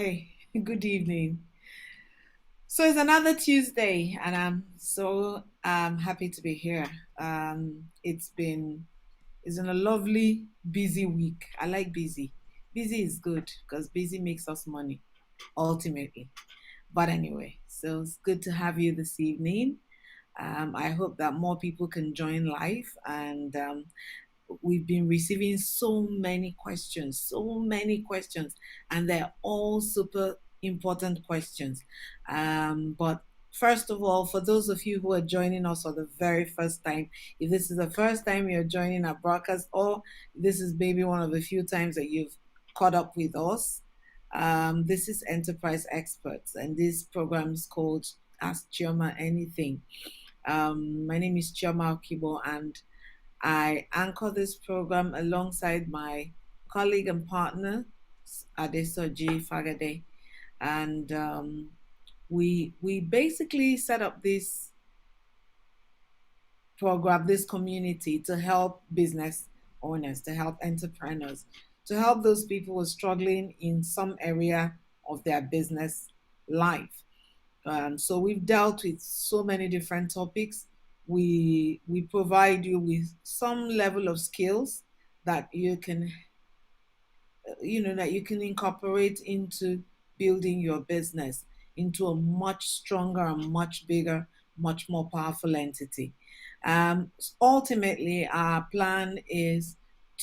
Hi, good evening. So it's another Tuesday, and I'm so happy to be here. It's been a lovely, busy week. I like busy. Busy is good because busy makes us money ultimately. But anyway, so it's good to have you this evening. I hope that more people can join live, and we've been receiving so many questions, and they're all super important questions. But first of all, for those of you who are joining us for the very first time, if this is the first time you're joining our broadcast, or this is maybe one of the few times that you've caught up with us, this is Enterprise Experts, and this program is called Ask Chioma Anything. My name is Chioma Okibo, and I anchor this program alongside my colleague and partner, Adesoji Fagade. And we basically set up this program, this community to help business owners, to help entrepreneurs, to help those people who are struggling in some area of their business life. So we've dealt with so many different topics. We provide you with some level of skills that you can incorporate into building your business into a much stronger and much bigger, much more powerful entity. Ultimately, our plan is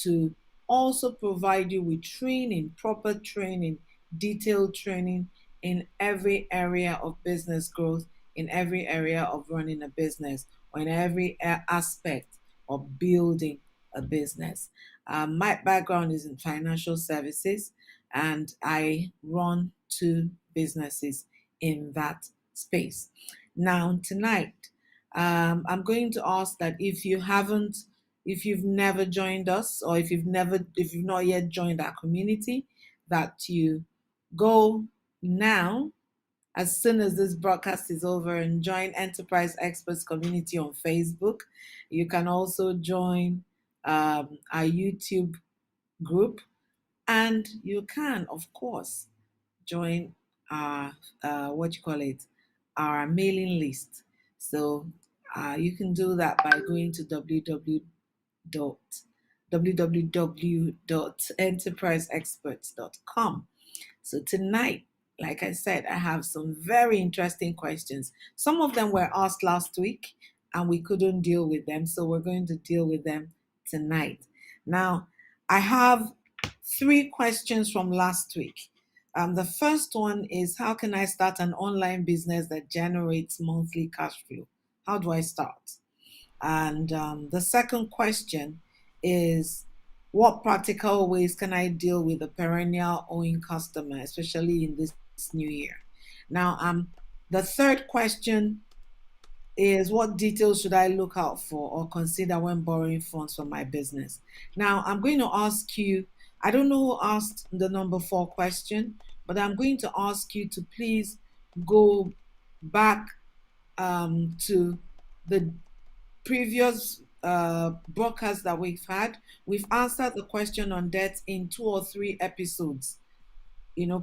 to also provide you with training, proper training, detailed training in every area of business growth, in every area of running a business, or in every aspect of building a business. My background is in financial services, and I run two businesses in that space. Now, tonight, I'm going to ask that if you've never joined us, or if you've not yet joined our community, that you go now as soon as this broadcast is over and join Enterprise Experts Community on Facebook. You can also join our YouTube group, and you can, of course, join our what you call it, our mailing list. So you can do that by going to www.enterpriseexperts.com. So tonight, like I said, I have some very interesting questions. Some of them were asked last week and we couldn't deal with them, so we're going to deal with them tonight. Now, I have three questions from last week. The first one is, how can I start an online business that generates monthly cash flow? How do I start? And the second question is, what practical ways can I deal with a perennial owing customer, especially in this new year? Now, the third question is, what details should I look out for or consider when borrowing funds for my business? Now, I'm going to ask you, I don't know who asked the number 4 question, but I'm going to ask you to please go back to the previous broadcasts that we've had. We've answered the question on debt in 2 or 3 episodes,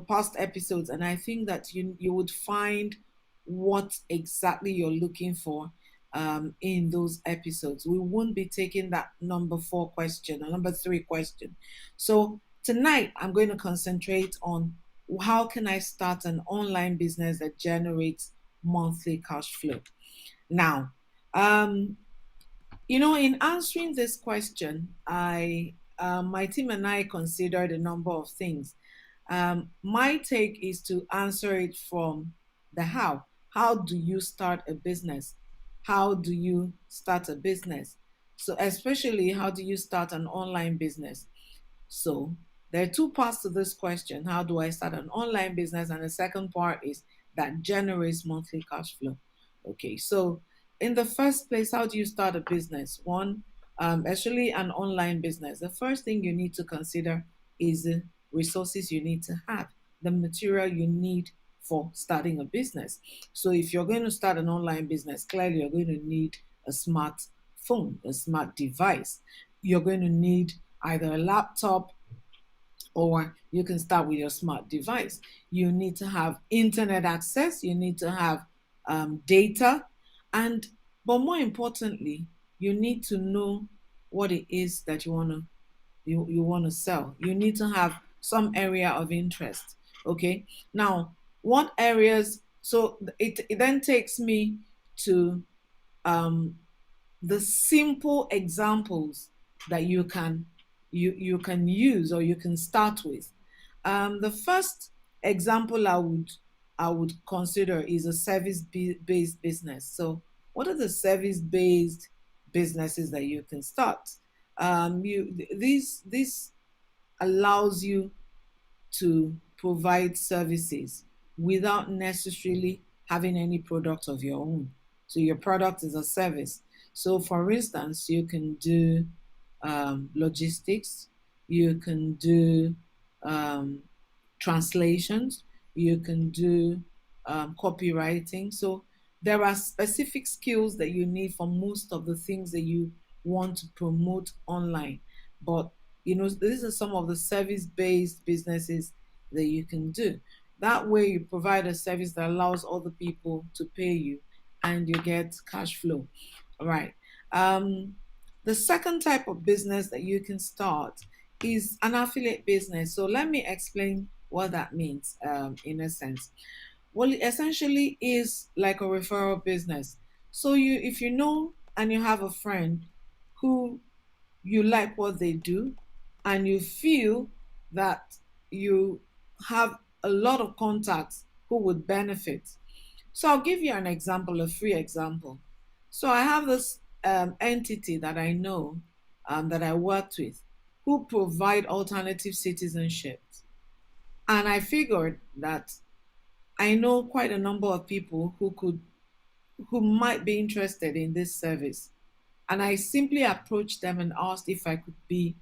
past episodes, and I think that you would find what exactly you're looking for in those episodes. We won't be taking that number 4 question or number 3 question. So tonight I'm going to concentrate on, how can I start an online business that generates monthly cash flow? Now, in answering this question, I my team and I considered a number of things. My take is to answer it from the how. How do you start a business? How do you start a business? So, especially, how do you start an online business? So, there are two parts to this question. How do I start an online business? And the second part is, that generates monthly cash flow. Okay, so in the first place, how do you start a business? One, actually, an online business. The first thing you need to consider is the resources you need to have, the material you need for starting a business. So, if you're going to start an online business, clearly you're going to need a smartphone, a smart device. You're going to need either a laptop, or you can start with your smart device. You need to have internet access, you need to have data, and but more importantly, you need to know what it is that you want to sell. You need to have some area of interest. Okay. Now, what areas? So it then takes me to um, the simple examples that you can use or you can start with. The first example I would consider is a based business. So, what are the service based businesses that you can start? You this allows you to provide services without necessarily having any product of your own. So your product is a service. So, for instance, you can do logistics, you can do um, translations, you can do copywriting. So there are specific skills that you need for most of the things that you want to promote online. But these are some of the service-based businesses that you can do. That way, you provide a service that allows other people to pay you, and you get cash flow. All right. Um, the second type of business that you can start is an affiliate business. So let me explain what that means in a sense. Well, it essentially is like a referral business. So if you know and you have a friend who you like what they do, and you feel that you have a lot of contacts who would benefit. So I'll give you an example, a free example. So I have this entity that I know, that I worked with, who provide alternative citizenships. And I figured that I know quite a number of people who might be interested in this service. And I simply approached them and asked if I could be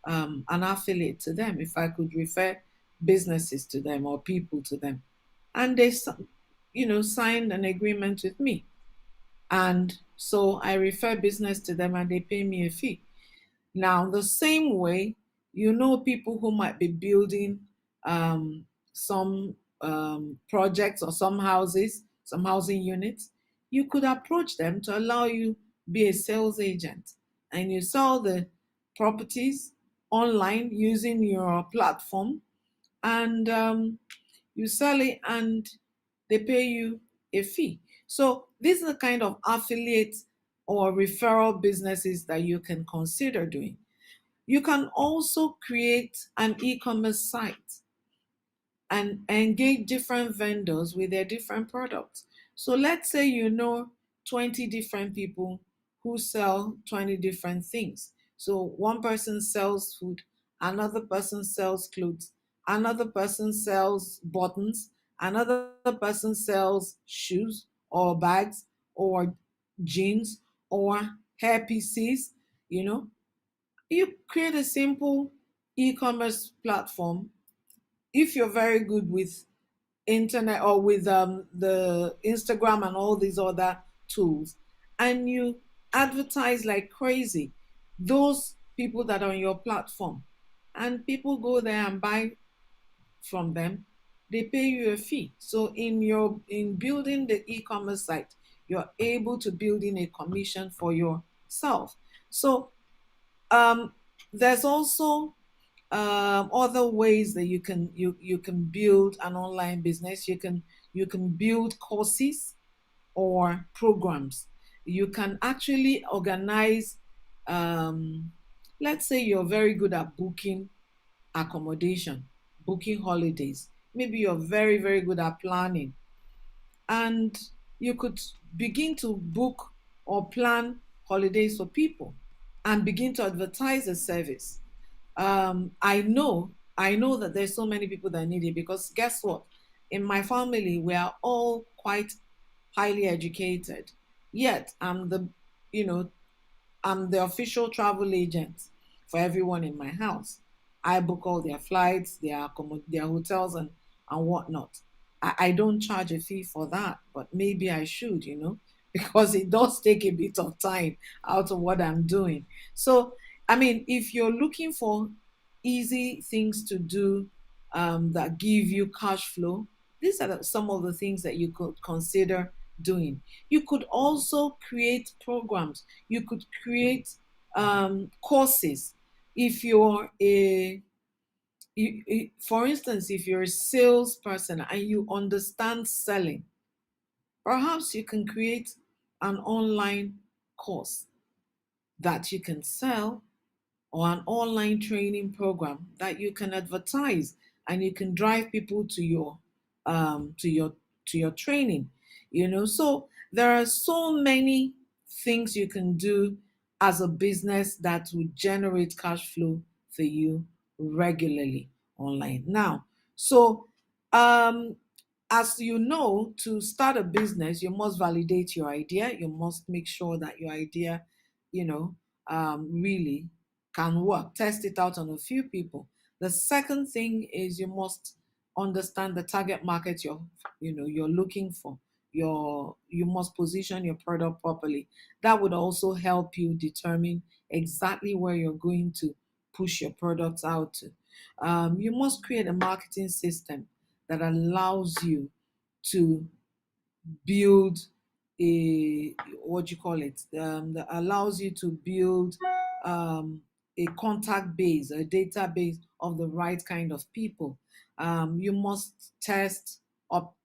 an affiliate to them, if I could refer businesses to them or people to them. And they, signed an agreement with me. And so I refer business to them and they pay me a fee. Now, the same way, people who might be building some projects or some houses, some housing units, you could approach them to allow you be a sales agent, and you sell the properties online using your platform, and you sell it and they pay you a fee. So these are the kind of affiliate or referral businesses that you can consider doing. You can also create an e-commerce site and engage different vendors with their different products. So let's say 20 different people who sell 20 different things. So one person sells food, another person sells clothes, another person sells buttons, another person sells shoes or bags or jeans or hair pieces. You know, you create a simple e-commerce platform if you're very good with internet or with the Instagram and all these other tools, and you advertise like crazy, those people that are on your platform, and people go there and buy from them, they pay you a fee. So in building the e-commerce site, you're able to build in a commission for yourself. So um, there's also other ways that you can build an online business. You can build courses or programs. You can actually organize. Um, let's say you're very good at booking accommodation, booking holidays. Maybe you're very good at planning, and you could begin to book or plan holidays for people and begin to advertise the service. I know that there's so many people that need it, because guess what? In my family, we are all quite highly educated. Yet you know, I'm the official travel agent for everyone in my house. I book all their flights, their hotels, and whatnot. I don't charge a fee for that, but maybe I should, because it does take a bit of time out of what I'm doing. So, I mean, if you're looking for easy things to do that give you cash flow. These are some of the things that you could consider doing. You could also create programs. You could create courses. If you're for instance, if you're a salesperson and you understand selling, perhaps you can create an online course that you can sell, or an online training program that you can advertise, and you can drive people to your um, to your to your training. So there are so many things you can do as a business that would generate cash flow for you regularly online. Now, so um, as you know, to start a business, you must validate your idea. You must make sure that your idea, you know, really can work. Test it out on a few people. The second thing is you must understand the target market you're looking for. You must position your product properly. That would also help you determine exactly where you're going to push your products out to. You must create a marketing system that allows you to build a, what you call it, that allows you to build a contact base, a database of the right kind of people. You must test up,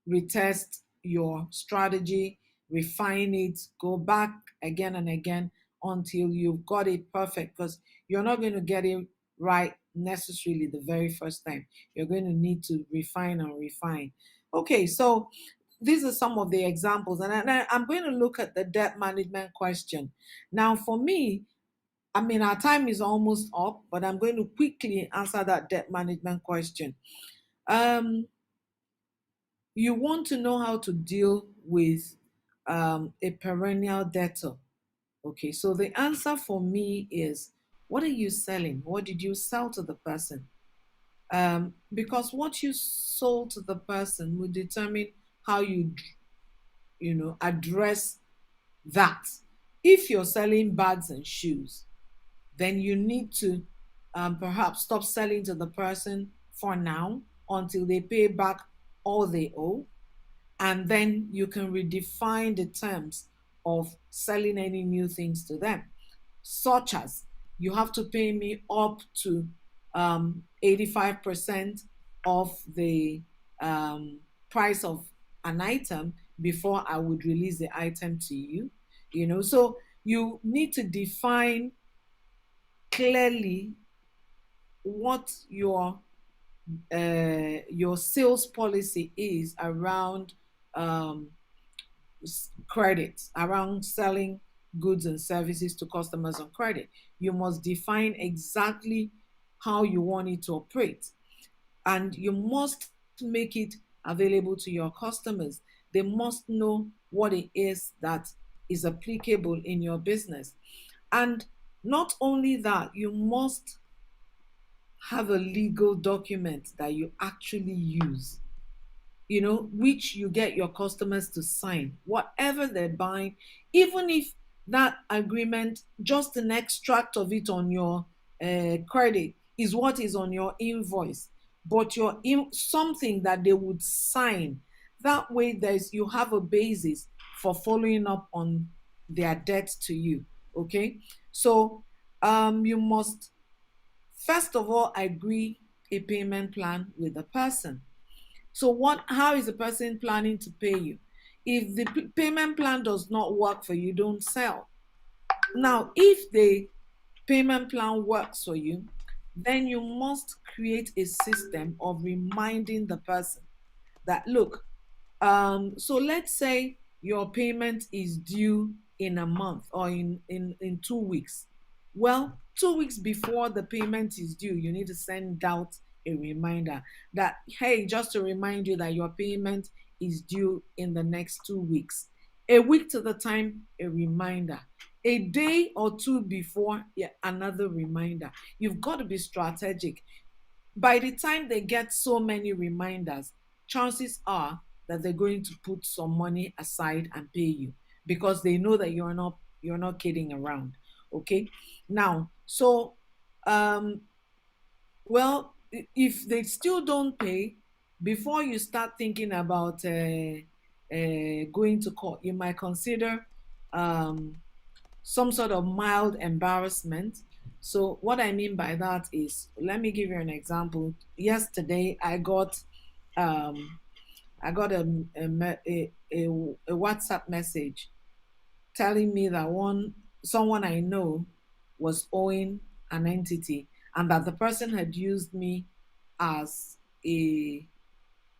retest your strategy, refine it, go back again and again until you've got it perfect, because you're not going to get it right necessarily the very first time. You're going to need to refine and refine. Okay, so these are some of the examples, and I'm going to look at the debt management question. Now, for me, I mean, our time is almost up, but I'm going to quickly answer that debt management question. Um, you want to know how to deal with a perennial debtor. Okay, so the answer for me is, what are you selling? What did you sell to the person? Because what you sold to the person will determine how you address that. If you're selling bags and shoes, then you need to perhaps stop selling to the person for now until they pay back all they owe, and then you can redefine the terms of selling any new things to them, such as, you have to pay me up to 85% of the price of an item before I would release the item to you. So you need to define clearly what your sales policy is around um, credit, around selling goods and services to customers on credit. You must define exactly how you want it to operate, and you must make it available to your customers. They must know what it is that is applicable in your business. And not only that, you must have a legal document that you actually use, which you get your customers to sign, whatever they're buying, even if that agreement, just an extract of it on your credit, is what is on your invoice, but something that they would sign. That way, you have a basis for following up on their debt to you. Okay, so you must first of all agree a payment plan with the person. So how is the person planning to pay you? If the payment plan does not work for you, don't sell. Now, if the payment plan works for you, then you must create a system of reminding the person that, look, so let's say your payment is due in a month, or in 2 weeks. Well, 2 weeks before the payment is due, you need to send out a reminder that, hey, just to remind you that your payment is due in the next 2 weeks. A week to the time, a reminder. A day or two before, yeah, another reminder. You've got to be strategic. By the time they get so many reminders, chances are that they're going to put some money aside and pay you, because they know that you're not kidding around. Okay, now, so Um, well, if they still don't pay, before you start thinking about going to court, you might consider um, some sort of mild embarrassment. So what I mean by that is, let me give you an example. Yesterday, um, I got a WhatsApp message telling me that someone I know was owing an entity, and that the person had used me as a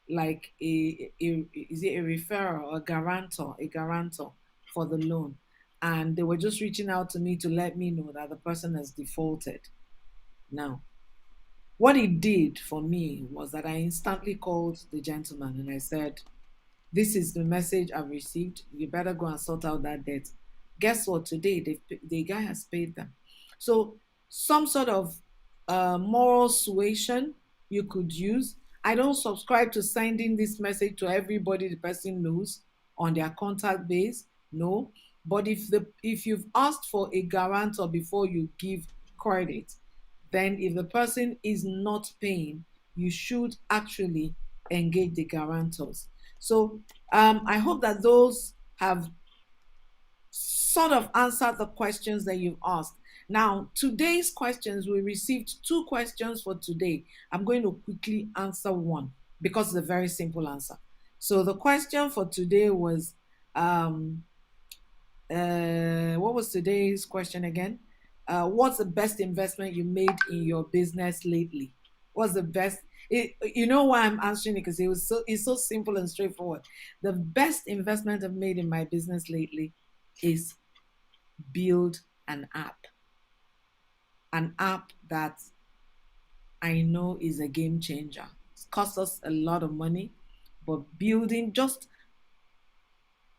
is it a referral, a guarantor for the loan. And they were just reaching out to me to let me know that the person has defaulted. Now, what it did for me was that I instantly called the gentleman and I said, this is the message I've received. You better go and sort out that debt. Guess what? Today, the guy has paid them. So, some sort of moral suasion you could use. I don't subscribe to sending this message to everybody the person knows on their contact base. No. But if you've asked for a guarantor before you give credit, then if the person is not paying, you should actually engage the guarantors. So I hope that those have sort of answered the questions that you've asked. Now, today's questions, we received two questions for today. I'm going to quickly answer one because it's a very simple answer. So the question for today was, what was today's question again? What's the best investment you made in your business lately? What's the best? You know why I'm answering it? Because it's so simple and straightforward. The best investment I've made in my business lately is build an app that I know is a game changer. It's cost us a lot of money, but building, just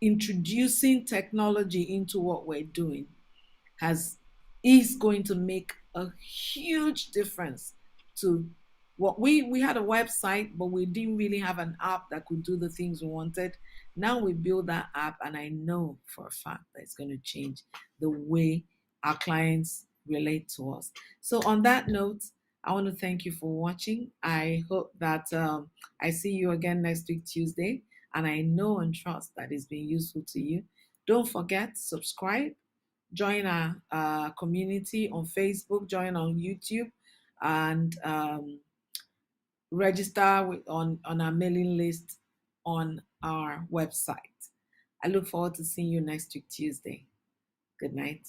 introducing technology into what we're doing has is going to make a huge difference to what we had a website, but we didn't really have an app that could do the things we wanted. Now we build that app, and I know for a fact that it's going to change the way our clients relate to us. So on that note, I want to thank you for watching. I hope that I see you again next week Tuesday, and I know and trust that it's been useful to you. Don't forget, subscribe, join our community on Facebook, join on YouTube, and register on our mailing list on our website. I look forward to seeing you next week, Tuesday. Good night.